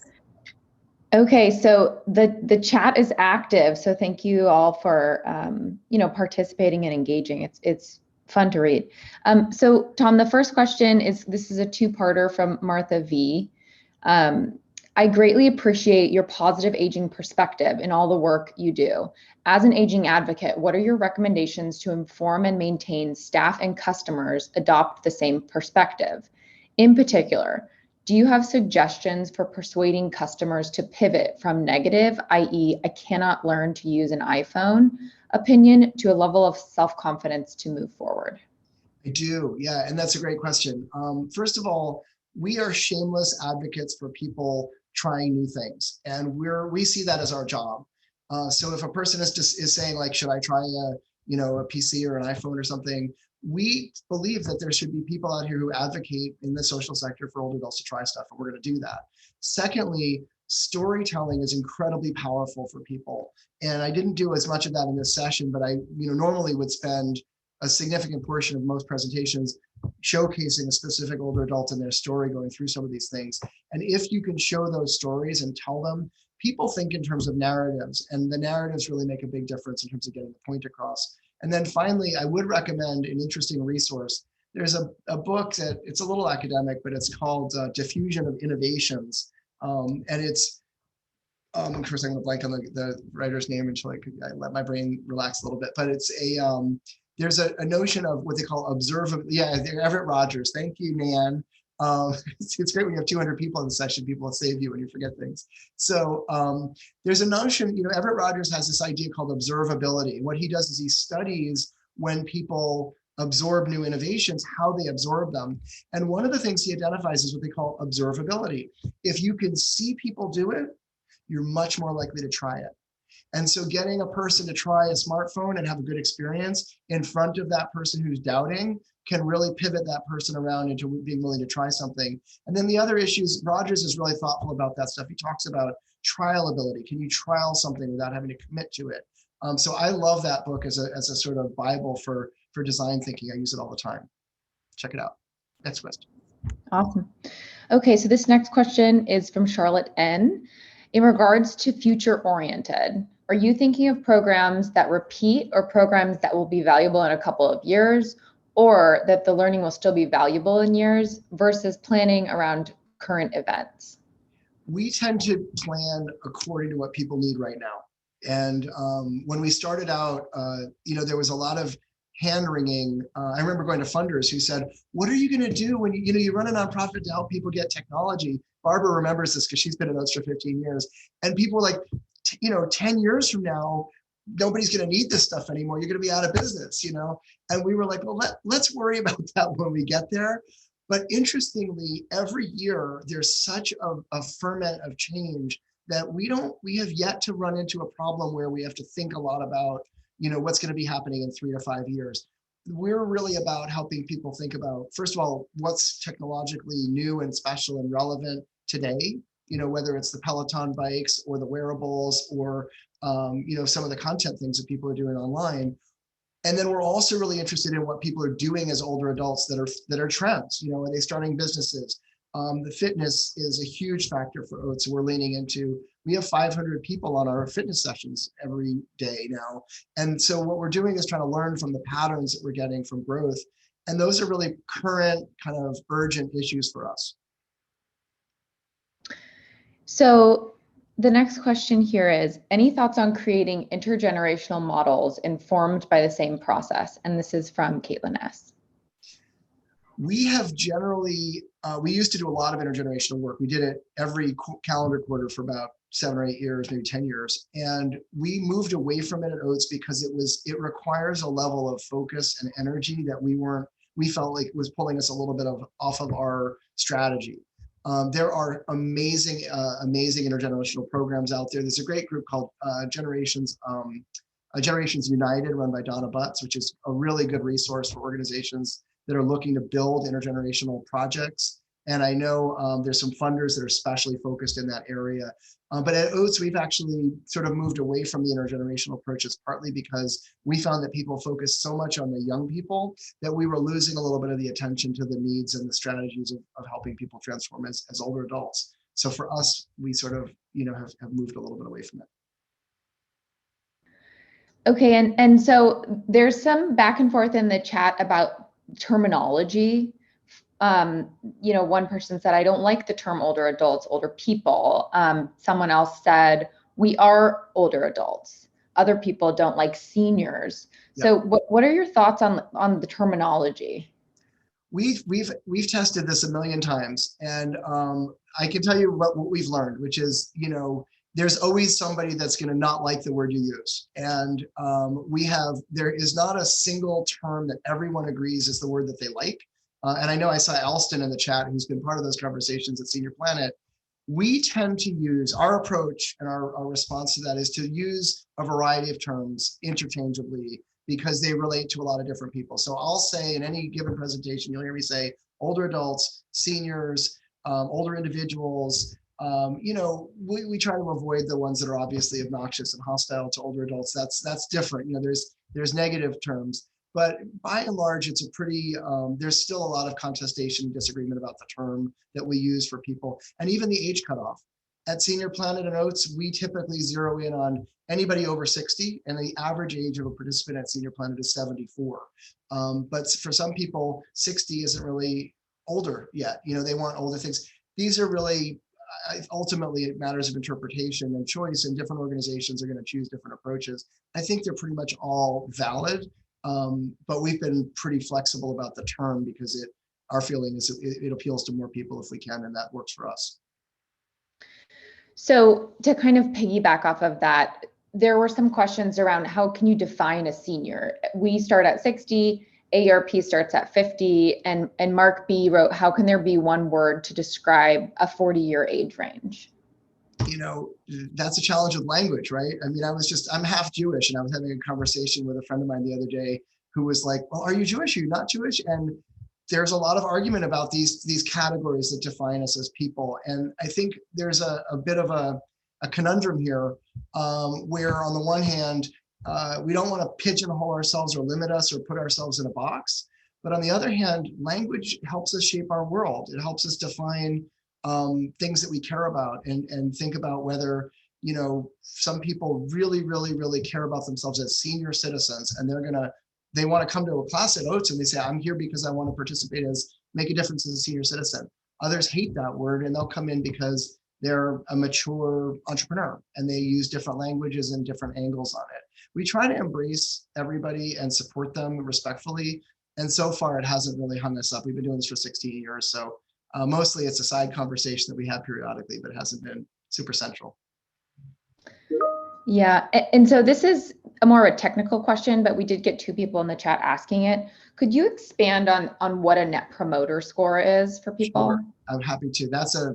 Okay, so the chat is active, so thank you all for participating and engaging. It's fun to read. So Tom, the first question is, this is a two-parter from Martha V. I greatly appreciate your positive aging perspective in all the work you do. As an aging advocate, what are your recommendations to inform and maintain staff and customers adopt the same perspective? In particular, do you have suggestions for persuading customers to pivot from negative, i.e., I cannot learn to use an iPhone, opinion to a level of self-confidence to move forward? I do, yeah, and that's a great question. First of all, we are shameless advocates for people trying new things, and we see that as our job. So if a person is saying like, should I try a PC or an iPhone or something, we believe that there should be people out here who advocate in the social sector for older adults to try stuff, and we're going to do that. Secondly, storytelling is incredibly powerful for people, and I didn't do as much of that in this session, but I normally would spend a significant portion of most presentations showcasing a specific older adult and their story, going through some of these things. And if you can show those stories and tell them, people think in terms of narratives, and the narratives really make a big difference in terms of getting the point across. And then finally, I would recommend an interesting resource. There's a book that it's a little academic, but it's called Diffusion of Innovations. And it's, of course, I'm going to blank on the writer's name until I let my brain relax a little bit, but it's there's a notion of what they call observability. Yeah, Everett Rogers. Thank you, Nan. It's great when you have 200 people in the session. People will save you when you forget things. So there's a notion, Everett Rogers has this idea called observability. What he does is he studies when people absorb new innovations, how they absorb them. And one of the things he identifies is what they call observability. If you can see people do it, you're much more likely to try it. And so getting a person to try a smartphone and have a good experience in front of that person who's doubting can really pivot that person around into being willing to try something. And then the other issues, Rogers is really thoughtful about that stuff. He talks about trialability. Can you trial something without having to commit to it? So I love that book as a sort of Bible for design thinking. I use it all the time. Check it out. Next question. Awesome. Okay, so this next question is from Charlotte N. In regards to future oriented, are you thinking of programs that repeat or programs that will be valuable in a couple of years, or that the learning will still be valuable in years versus planning around current events? We tend to plan according to what people need right now. And when we started out, there was a lot of hand-wringing. I remember going to funders who said, what are you going to do when you run a nonprofit to help people get technology? Barbara remembers this because she's been at OATS for 15 years. And people were like, 10 years from now, nobody's going to need this stuff anymore. You're going to be out of business, And we were like, well, let's worry about that when we get there. But interestingly, every year there's such a ferment of change that we have yet to run into a problem where we have to think a lot about, what's going to be happening in 3 to 5 years. We're really about helping people think about, first of all, what's technologically new and special and relevant today, whether it's the Peloton bikes or the wearables or, some of the content things that people are doing online. And then we're also really interested in what people are doing as older adults that are trends. Are they starting businesses? The fitness is a huge factor for OATS. So we're leaning into, we have 500 people on our fitness sessions every day now. And so what we're doing is trying to learn from the patterns that we're getting from growth. And those are really current kind of urgent issues for us. So the next question here is, any thoughts on creating intergenerational models informed by the same process? And this is from Caitlin S. We have generally, we used to do a lot of intergenerational work. We did it every calendar quarter for about 7 or 8 years, maybe 10 years. And we moved away from it at OATS because it requires a level of focus and energy that we felt like was pulling us a little bit off of our strategy. There are amazing intergenerational programs out there. There's a great group called Generations United, run by Donna Butts, which is a really good resource for organizations that are looking to build intergenerational projects. And I know there's some funders that are specially focused in that area. But at OATS, we've actually sort of moved away from the intergenerational approaches, partly because we found that people focus so much on the young people that we were losing a little bit of the attention to the needs and the strategies of helping people transform as older adults. So for us, we sort of, have moved a little bit away from it. Okay, and so there's some back and forth in the chat about terminology. One person said, I don't like the term older adults, older people. Someone else said, we are older adults. Other people don't like seniors. Yep. So what are your thoughts on the terminology? We've tested this a million times, and I can tell you what we've learned, which is, there's always somebody that's going to not like the word you use. And there is not a single term that everyone agrees is the word that they like. And I know I saw Alston in the chat, who's been part of those conversations at Senior Planet. We tend to use, our approach and our response to that is to use a variety of terms interchangeably because they relate to a lot of different people. So I'll say in any given presentation, you'll hear me say older adults, seniors, older individuals. We try to avoid the ones that are obviously obnoxious and hostile to older adults. That's different. There's negative terms. But by and large, it's a pretty, there's still a lot of contestation and disagreement about the term that we use for people, and even the age cutoff. At Senior Planet and OATS, we typically zero in on anybody over 60, and the average age of a participant at Senior Planet is 74. But for some people, 60 isn't really older yet. They want older things. These are really, ultimately, matters of interpretation and choice, and different organizations are going to choose different approaches. I think they're pretty much all valid. But we've been pretty flexible about the term because our feeling is it appeals to more people if we can, and that works for us. So to kind of piggyback off of that, there were some questions around how can you define a senior? We start at 60, AARP starts at 50, and Mark B wrote, how can there be one word to describe a 40-year age range? That's a challenge with language, right? I mean, I'm half Jewish, and I was having a conversation with a friend of mine the other day who was like, well, are you Jewish? Are you not Jewish? And there's a lot of argument about these categories that define us as people. And I think there's a bit of a conundrum here where on the one hand, we don't want to pigeonhole ourselves or limit us or put ourselves in a box. But on the other hand, language helps us shape our world. It helps us define things that we care about and think about whether, some people really, really, really care about themselves as senior citizens, and they want to come to a class at OATS and they say, I'm here because I want to participate make a difference as a senior citizen. Others hate that word, and they'll come in because they're a mature entrepreneur and they use different languages and different angles on it. We try to embrace everybody and support them respectfully. And so far it hasn't really hung us up. We've been doing this for 16 years. So mostly it's a side conversation that we have periodically, but it hasn't been super central. Yeah, and so this is more of a technical question, but we did get two people in the chat asking it. Could you expand on what a net promoter score is for people? Sure, I'm happy to. That's a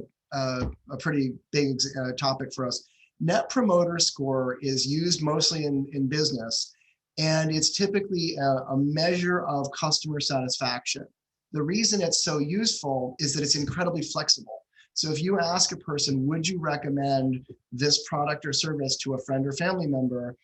pretty big topic for us. Net promoter score is used mostly in business, and it's typically a measure of customer satisfaction. The reason it's so useful is that it's incredibly flexible. So if you ask a person, would you recommend this product or service to a friend or family member?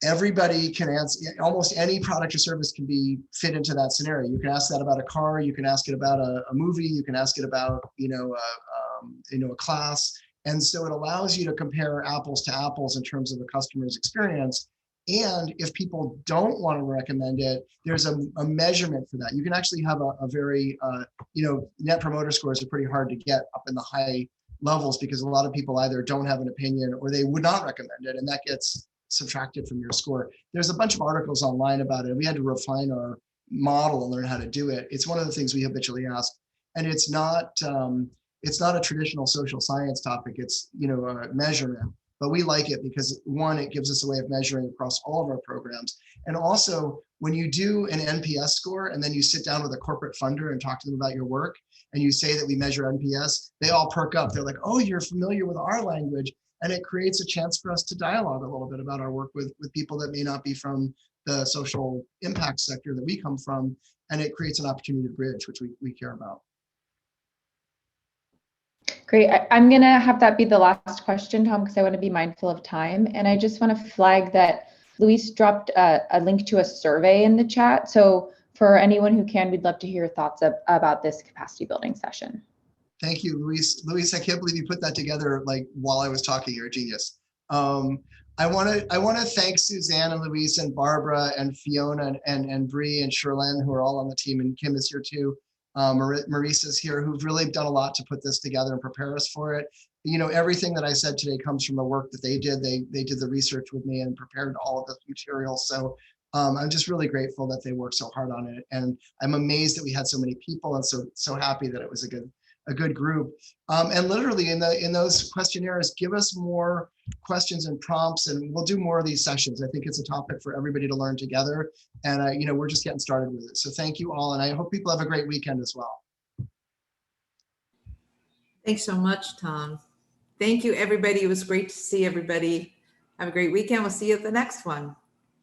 Everybody can answer, almost any product or service can be fit into that scenario. You can ask that about a car, you can ask it about a movie, you can ask it about, a class. And so it allows you to compare apples to apples in terms of the customer's experience. And if people don't want to recommend it, there's a measurement for that. You can actually have a very, net promoter scores are pretty hard to get up in the high levels because a lot of people either don't have an opinion or they would not recommend it, and that gets subtracted from your score. There's a bunch of articles online about it. We had to refine our model and learn how to do it. It's one of the things we habitually ask, and it's not a traditional social science topic. It's a measurement. But we like it because, one, it gives us a way of measuring across all of our programs. And also, when you do an NPS score and then you sit down with a corporate funder and talk to them about your work, and you say that we measure NPS, they all perk up. They're like, oh, you're familiar with our language. And it creates a chance for us to dialogue a little bit about our work with people that may not be from the social impact sector that we come from. And it creates an opportunity to bridge, which we care about. Great. I'm going to have that be the last question, Tom, because I want to be mindful of time. And I just want to flag that Luis dropped a link to a survey in the chat. So for anyone who can, we'd love to hear your thoughts about this capacity building session. Thank you, Luis. Luis, I can't believe you put that together like while I was talking. You're a genius. I want to thank Suzanne and Luis and Barbara and Fiona and Bree and Sherlyn, who are all on the team, and Kim is here too. Marissa's here, who've really done a lot to put this together and prepare us for it. You know, everything that I said today comes from the work that they did. They did the research with me and prepared all of this material. So I'm just really grateful that they worked so hard on it. And I'm amazed that we had so many people, and so happy that it was a good group. And literally in those questionnaires, give us more questions and prompts, and we'll do more of these sessions. I think it's a topic for everybody to learn together. And you know, we're just getting started with it. So thank you all. And I hope people have a great weekend as well. Thanks so much, Tom. Thank you, everybody. It was great to see everybody. Have a great weekend. We'll see you at the next one.